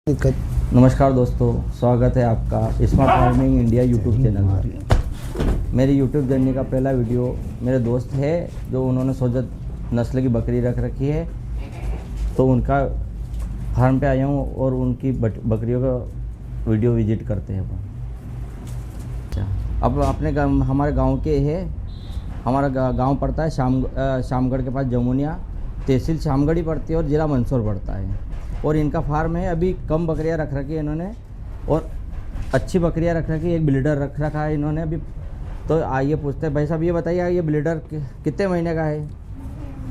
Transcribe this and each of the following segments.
दिक्कत। नमस्कार दोस्तों, स्वागत है आपका smart farming India YouTube channel पर। मेरी यूट्यूब जर्नी का पहला वीडियो मेरे दोस्त है जो उन्होंने सोजत नस्ल की बकरी रख रखी है, तो उनका फार्म पे आया हूँ और उनकी बकरियों का वीडियो विजिट करते हैं वो। अच्छा, अब अपने हमारे गांव के है, हमारा गांव पड़ता है शामगढ़ के पास, जमुनिया तहसील शामगढ़ ही पड़ती है और ज़िला मंदसौर पड़ता है। और इनका फार्म है, अभी कम बकरियां रख रखी है इन्होंने और अच्छी बकरियां रख रखी है। एक ब्लीडर रख रखा है इन्होंने अभी। तो आइए पूछते हैं, भाई साहब ये बताइए, ये ब्लीडर कितने महीने का है?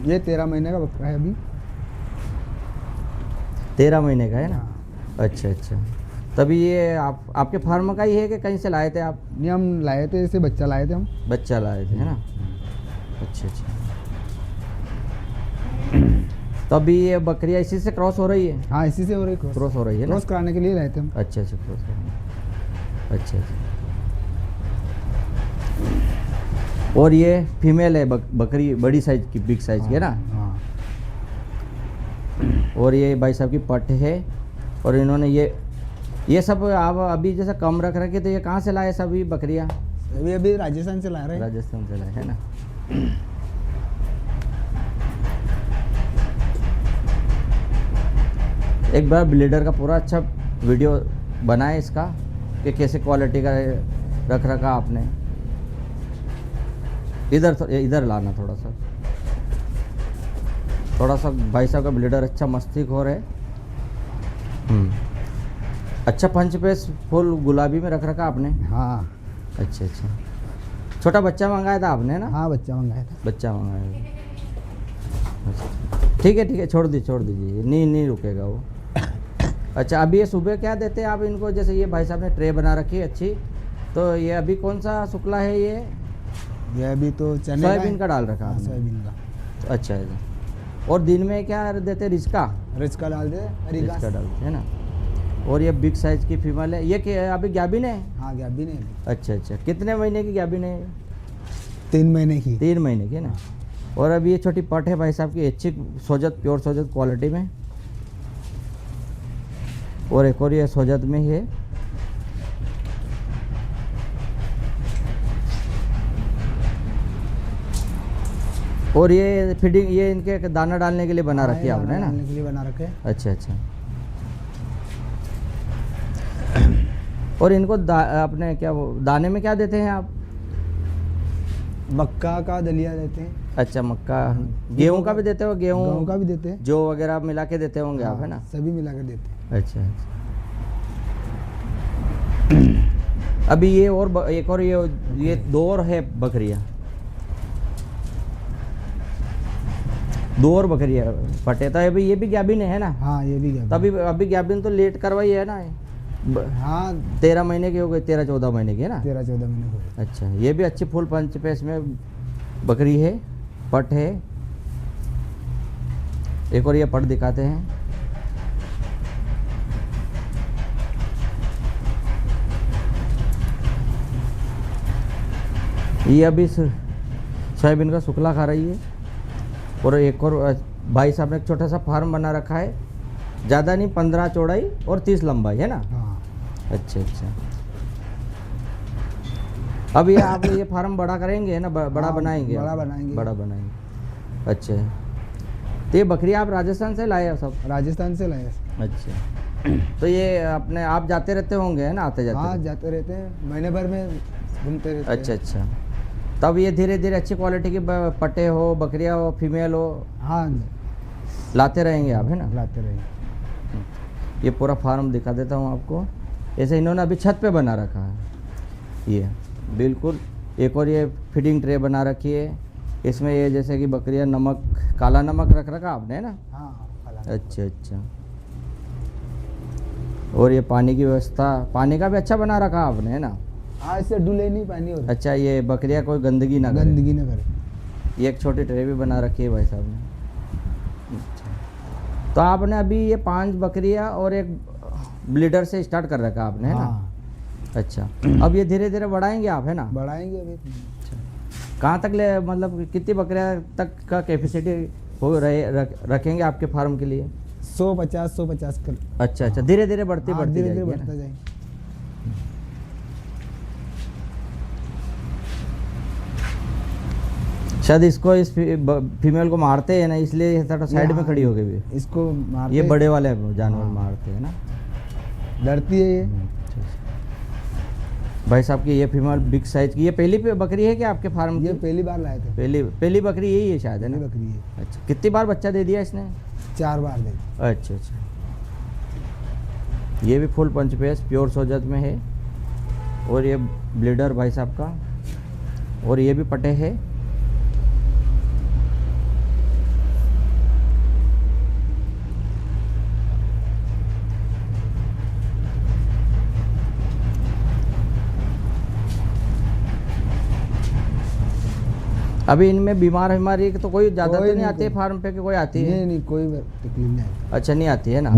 ये 13 महीने का बकरा है अभी। 13 महीने का है ना। अच्छा अच्छा, तभी ये आपके फार्म का ही है कि कहीं से लाए थे आप? नहीं, हम लाए थे, इसे बच्चा लाए थे हम। बच्चा लाए थे, है ना। अच्छा अच्छा, तो अभी ये बकरियां इसी से क्रॉस हो रही है? हाँ, इसी से हो रही क्रॉस हो रही है ना। क्रॉस कराने के लिए लाए थे हम। अच्छा अच्छा, क्रॉस कराने। अच्छा अच्छा, और ये फीमेल है बकरी, बड़ी साइज की, बिग साइज की है ना। हाँ। और ये भाई साहब की पट है। और इन्होंने ये सब आप अभी जैसे कम रख रखे, तो ये कहाँ से लाए सभी बकरियां? अभी राजस्थान से ला रहे हैं। राजस्थान से लाए, है ना। एक बार ब्लीडर का पूरा अच्छा वीडियो बनाए इसका कि कैसे क्वालिटी का रख रखा आपने। इधर लाना थोड़ा सा भाई साहब का ब्लीडर अच्छा मस्तीखोर है। अच्छा पंच पेस फुल गुलाबी में रख रखा आपने। हाँ। अच्छा अच्छा, छोटा बच्चा मंगाया था आपने ना? हाँ, बच्चा मंगाया था। बच्चा मंगाया था। अच्छा, ठीक है, छोड़ दीजिए, नहीं रुकेगा वो। अच्छा, अभी ये सुबह क्या देते हैं आप इनको? जैसे ये भाई साहब ने ट्रे बना रखी है अच्छी, तो ये अभी कौन सा शुक्ला है ये अभी तो चने सोयाबीन का डाल रखा हाँ, आपने। सोयाबीन का। अच्छा है। और दिन में क्या देते हैं? रिस्का डाल दे, रिस्का डालते हैं ना। और ये बिग साइज की फीमेल है, ये क्या अभी गैबिन है? हाँ, गैबिन है अभी। अच्छा अच्छा, कितने महीने की गैबिन है? 3 महीने की। 3 महीने की है ना। और अभी ये छोटी पट है भाई साहब की, अच्छी सोजत, प्योर सोजत क्वालिटी में। और एक और ये सोजत में ही है। और ये फीडिंग, ये इनके दाना डालने के लिए बना रखी है आपने ना? डालने के लिए बना रखे। अच्छा अच्छा। और इनको अपने क्या वो दाने में क्या देते हैं आप? मक्का का दलिया देते हैं। अच्छा, मक्का, गेहूं का भी देते हो? गेहूं का भी देते हैं। जो वगैरह आप मिला के देते होंगे आप, है ना? सभी मिला कर देते हैं। अच्छा। अभी ये और एक और ये 2 और है बकरियां, 2 और बकरियां पटे। तो अभी ये भी गैबिन है ना? हाँ, ये भी गैबिन। तभी अभी गैबिन तो लेट करवाई है ना। हाँ, 13 महीने की हो गई, 13-14 महीने की है ना। 13-14 महीने हो गए। अच्छा, ये भी अच्छी फुल पंच पे इसमें बकरी है, पट है। एक और ये पट दिखाते हैं। ये अभी सोयाबीन का शुक्ला खा रही है। और एक और भाई साहब ने एक छोटा सा फार्म बना रखा है, ज़्यादा नहीं, 15 चौड़ाई और 30 लंबाई, है ना। हाँ। अच्छा अच्छा, अब ये आप ये फार्म बड़ा करेंगे ना, बड़ा बनाएंगे? बड़ा बनाएंगे। अच्छा, तो ये बकरी आप राजस्थान से लाए हो सब? राजस्थान से लाए। अच्छा, तो ये अपने आप जाते रहते होंगे, है ना, आते जाते? हाँ, जाते रहते हैं, महीने भर में घूमते रहते हैं। अच्छा अच्छा, तब ये धीरे धीरे अच्छी क्वालिटी की पट्टे हो, बकरियां हो, फीमेल हो, हाँ, लाते रहेंगे आप, है ना? लाते रहेंगे। ये पूरा फार्म दिखा देता हूँ आपको। ऐसे इन्होंने अभी छत पे बना रखा है ये, बिल्कुल। एक और ये फीडिंग ट्रे बना रखी है, इसमें ये जैसे कि बकरियां नमक, काला नमक रख रखा आपने, है ना? हाँ। अच्छा अच्छा। और ये पानी की व्यवस्था, पानी का भी अच्छा बना रखा आपने, है ना? हाँ, इससे डुले नहीं पानी होता। अच्छा, ये बकरियां कोई गंदगी ना करे। ये एक छोटी ट्रे भी बना रखी है भाई साहब ने। अच्छा, तो आपने अभी ये 5 बकरियां और एक ब्लीडर से स्टार्ट कर रखा आपने, है ना? अच्छा, अब ये धीरे धीरे बढ़ाएंगे आप, है ना? बढ़ाएंगे अभी। अच्छा, कहाँ तक मतलब कितनी बकरियां तक का कैपेसिटी हो रखेंगे आपके फार्म के लिए? 150 कर। अच्छा अच्छा, धीरे धीरे बढ़ती हाँ, बढ़ती धीरे धीरे जाएगी, है बढ़ता ना? जाएगा। शायद इसको इस फीमेल को मारते हैं ना, इसलिए ये थोड़ा साइड में हाँ, खड़ी हो गई भी। इसको मारते ये बड़े वाले जानवर हाँ। मारते हैं ना। डरती है ये। अच्छा, अच्छा। भाई साहब की ये फीमेल बिग साइज की, ये पहली बकरी है क्या आपके फार्म की? ये पहली बार लाए थे। पहली बकरी यही है शायद, है पहली ना? बकरी है। अच्छा, कितनी बार बच्चा दे दिया इसने? 4 बार दे। अच्छा अच्छा, ये भी फुल पंच पेस प्योर सोजत में है, और ये ब्लीडर भाई साहब का, और ये भी पटे है। अभी इनमें बीमारी तो कोई ज़्यादा कोई तो नहीं नहीं, आती है कोई। फार्म पे, कि कोई आती है? नहीं नहीं, कोई तकलीफ नहीं आती। अच्छा, नहीं आती है ना?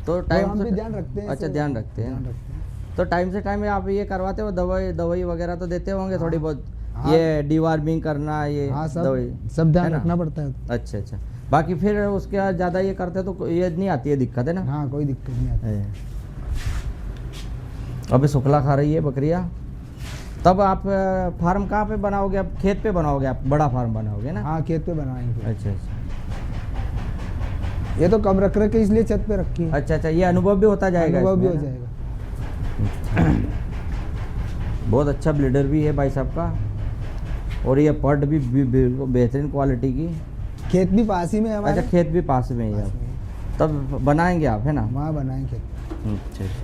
तो टाइम हम से भी ध्यान रखते हैं। अच्छा, इसे। ध्यान रखते हैं। ध्यान रखते हैं। तो टाइम से टाइम आप ये करवाते हो, दवाई वगैरह तो देते होंगे थोड़ी बहुत? हाँ। ये डिवार्मिंग करना, ये हाँ, दवाई सब ध्यान है ना? रखना पड़ता है। अच्छा अच्छा, बाकी फिर उसके बाद ज़्यादा ये करते तो ये नहीं आती है दिक्कत, है ना? हाँ, कोई दिक्कत नहीं आती। है। अभी सुखला खा रही है बकरियाँ। तब आप फार्म कहाँ पे बनाओगे? आप खेत पे बनाओगे, आप बड़ा फार्म बनाओगे ना? हाँ, खेत पे बनाएंगे। अच्छा अच्छा ये तो कम रख के इसलिए छत पे रखी है। अच्छा अच्छा, ये अनुभव भी होता जाएगा, अनुभव भी हो इसमें, है ना? जाएगा। बहुत अच्छा ब्लीडर भी है भाई साहब का, और ये पट भी बिल्कुल बेहतरीन क्वालिटी की। खेत भी पास ही में है हमारे। अच्छा, खेत भी पास में ही है, पास में है। तब बनाएंगे आप, है ना? वहाँ बनाएंगे खेत। अच्छा अच्छा।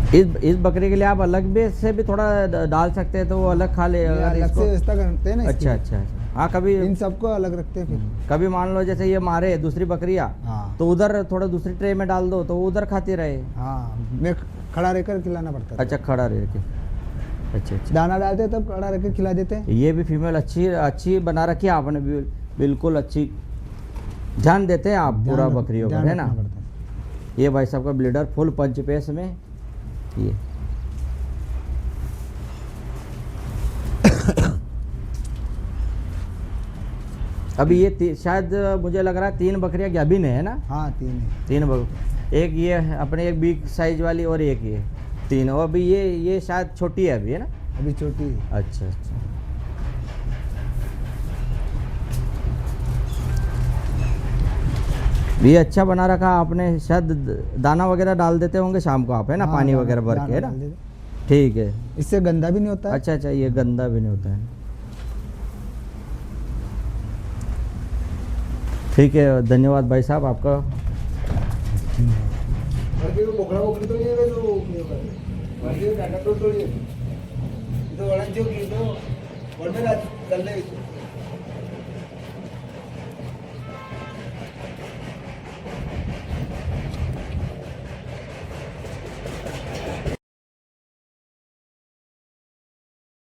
इस बकरी के लिए आप अलग भी से भी थोड़ा डाल सकते हैं, तो वो अलग खा ले ये अगर अलग इसको। से व्यवस्था करते हैं ना इसकी। अच्छा अच्छा अच्छा, हाँ कभी इन सबको अलग रखते हैं फिर। कभी मान लो जैसे ये मारे दूसरी बकरियाँ, हाँ तो उधर थोड़ा दूसरी ट्रे में डाल दो, तो वो उधर खाती रहे। हाँ, मैं खड़ा रहकर खिलाना पड़ता है। अच्छा, खड़ा रह के। अच्छा अच्छा, दाना डालते हैं तब खड़ा रहकर खिला देते हैं। ये भी फीमेल अच्छी बना रखी है आपने, बिल्कुल अच्छी। ध्यान देते हैं आप पूरा बकरियों का, है ना? रखना पड़ता है। ये भाई साहब का ब्लीडर फुल पंच पेस में ये। अभी ये शायद मुझे लग रहा है 3 बकरियां गाभिन है ना? हाँ, 3 है। 3 एक ये है अपने, एक बिग साइज वाली, और एक ये, 3। और अभी ये शायद छोटी है अभी, है ना? अभी छोटी है। अच्छा अच्छा, ये अच्छा बना रखा आपने। शायद दाना वगैरह डाल देते होंगे शाम को आप, है ना? हाँ, पानी दाना- वगैरह भर दाना के, है ना? डाल देते। ठीक है। इससे गंदा भी नहीं होता है। अच्छा अच्छा, ये गंदा भी नहीं होता है। ठीक है, धन्यवाद भाई साहब आपका। तो